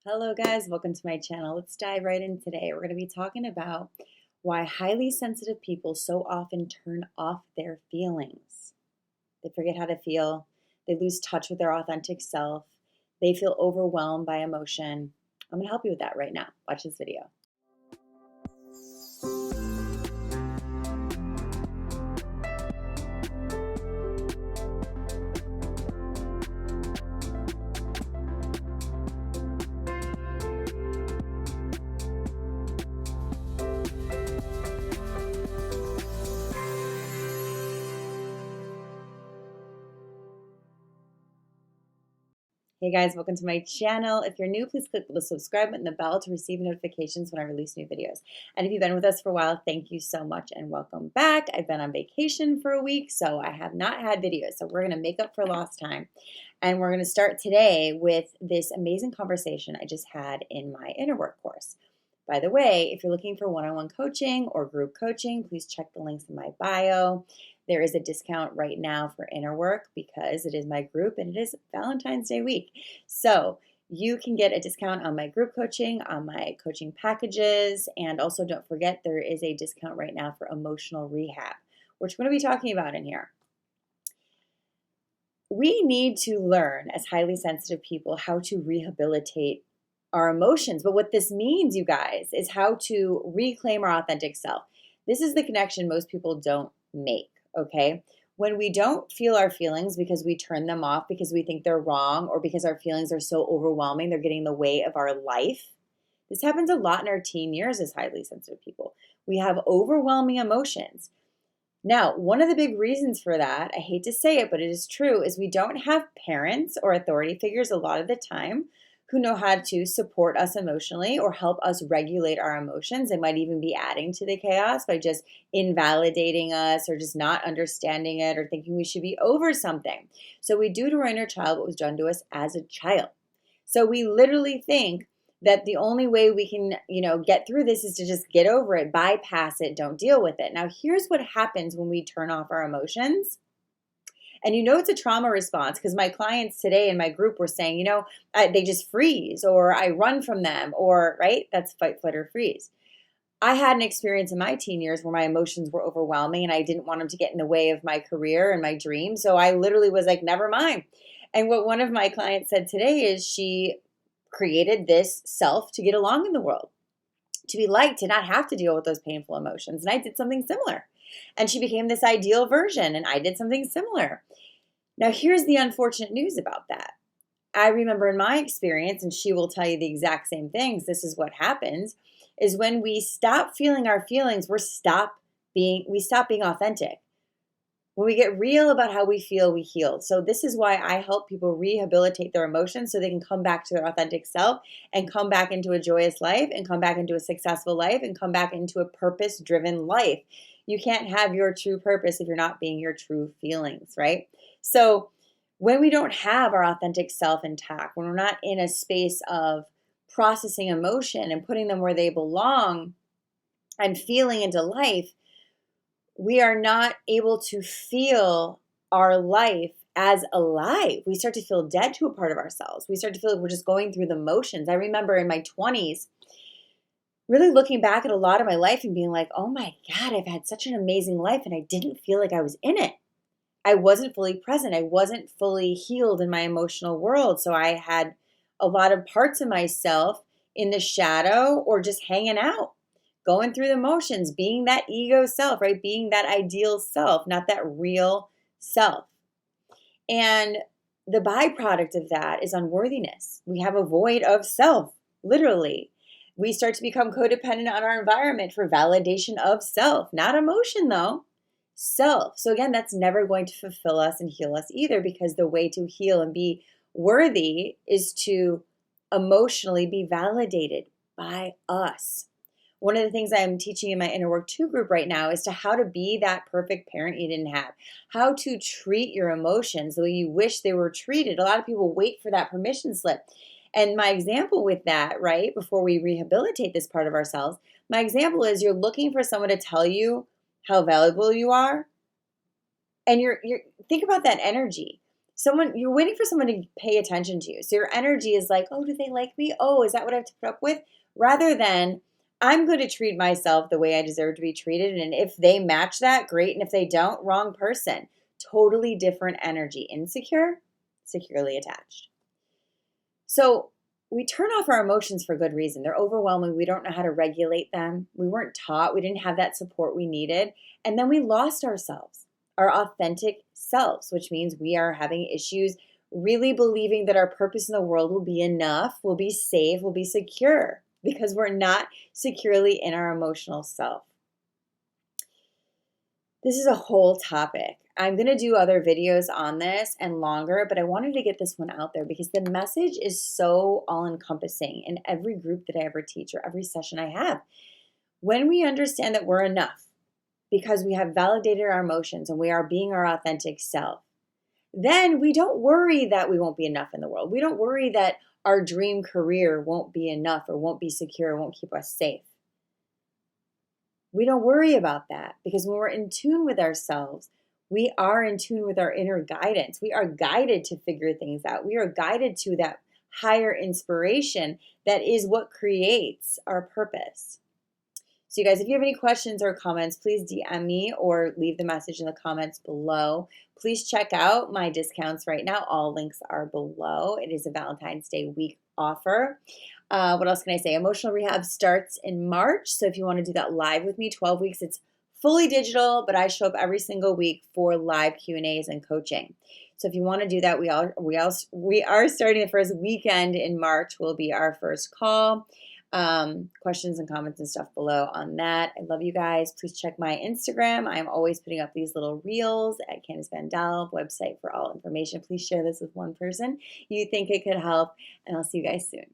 Hello guys, welcome to my channel. Let's dive right in today. We're going to be talking about why highly sensitive people so often turn off their feelings. They forget how to feel, they lose touch with their authentic self, they feel overwhelmed by emotion. I'm going to help you with that right now. Watch this video. Hey guys, welcome to my channel. If you're new, please click the subscribe button and the bell to receive notifications when I release new videos. And if you've been with us for a while, thank you so much and welcome back. I've been on vacation for a week, so I have not had videos. So we're going to make up for lost time. And we're going to start today with this amazing conversation I just had in my inner work course. By the way, if you're looking for one-on-one coaching or group coaching, please check the links in my bio. There is a discount right now for inner work because it is my group and it is Valentine's Day week. So you can get a discount on my group coaching, on my coaching packages, and also don't forget there is a discount right now for emotional rehab, which we're going to be talking about in here. We need to learn as highly sensitive people how to rehabilitate our emotions. But what this means, you guys, is how to reclaim our authentic self. This is the connection most people don't make. Okay, when we don't feel our feelings because we turn them off because we think they're wrong or because our feelings are so overwhelming, they're getting in the way of our life. This happens a lot in our teen years as highly sensitive people. We have overwhelming emotions. Now, one of the big reasons for that, I hate to say it, but it is true, is we don't have parents or authority figures a lot of the time who know how to support us emotionally or help us regulate our emotions. They might even be adding to the chaos by just invalidating us or just not understanding it or thinking we should be over something. So we do to our inner child what was done to us as a child. So we literally think that the only way we can, get through this is to just get over it, bypass it, don't deal with it. Now, here's what happens when we turn off our emotions. And it's a trauma response because my clients today in my group were saying, they just freeze or I run from them or, right? That's fight, flight, or freeze. I had an experience in my teen years where my emotions were overwhelming and I didn't want them to get in the way of my career and my dreams. So I literally was like, never mind. And what one of my clients said today is she created this self to get along in the world, to be liked, to not have to deal with those painful emotions. And I did something similar. And she became this ideal version, and I did something similar. Now, here's the unfortunate news about that. I remember in my experience, and she will tell you the exact same things, this is what happens, is when we stop feeling our feelings, we stop being authentic. When we get real about how we feel, we heal. So this is why I help people rehabilitate their emotions so they can come back to their authentic self and come back into a joyous life and come back into a successful life and come back into a purpose-driven life. You can't have your true purpose if you're not being your true feelings, right? So when we don't have our authentic self intact, when we're not in a space of processing emotion and putting them where they belong and feeling into life, we are not able to feel our life as alive. We start to feel dead to a part of ourselves. We start to feel like we're just going through the motions. I remember in my 20s, really looking back at a lot of my life and being like, oh my God, I've had such an amazing life and I didn't feel like I was in it. I wasn't fully present. I wasn't fully healed in my emotional world. So I had a lot of parts of myself in the shadow or just hanging out, going through the motions, being that ego self, right? Being that ideal self, not that real self. And the byproduct of that is unworthiness. We have a void of self, literally. We start to become codependent on our environment for validation of self, not emotion though, self. So again, that's never going to fulfill us and heal us either, because the way to heal and be worthy is to emotionally be validated by us. One of the things I'm teaching in my Inner Work 2 group right now is to how to be that perfect parent you didn't have, how to treat your emotions the way you wish they were treated. A lot of people wait for that permission slip. And my example with that, right, before we rehabilitate this part of ourselves, my example is you're looking for someone to tell you how valuable you are. And you're think about that energy. You're waiting for someone to pay attention to you. So your energy is like, oh, do they like me? Oh, is that what I have to put up with? Rather than, I'm going to treat myself the way I deserve to be treated. And if they match that, great. And if they don't, wrong person. Totally different energy. Insecure, securely attached. So we turn off our emotions for good reason. They're overwhelming. We don't know how to regulate them. We weren't taught. We didn't have that support we needed. And then we lost ourselves, our authentic selves, which means we are having issues really believing that our purpose in the world will be enough, will be safe, will be secure, because we're not securely in our emotional self. This is a whole topic. I'm going to do other videos on this and longer, but I wanted to get this one out there because the message is so all-encompassing in every group that I ever teach or every session I have. When we understand that we're enough because we have validated our emotions and we are being our authentic self, then we don't worry that we won't be enough in the world. We don't worry that our dream career won't be enough or won't be secure or won't keep us safe. We don't worry about that because when we're in tune with ourselves, we are in tune with our inner guidance. We are guided to figure things out. We are guided to that higher inspiration that is what creates our purpose. So you guys, if you have any questions or comments, please DM me or leave the message in the comments below. Please check out my discounts right now. All links are below. It is a Valentine's Day week offer. What else can I say? Emotional rehab starts in March. So if you want to do that live with me, 12 weeks, it's fully digital, but I show up every single week for live Q&As and coaching. So if you want to do that, we are starting the first weekend in March will be our first call. Questions and comments and stuff below on that. I love you guys. Please check my Instagram. I'm always putting up these little reels at Candace Van Dahl website for all information. Please share this with one person you think it could help, and I'll see you guys soon.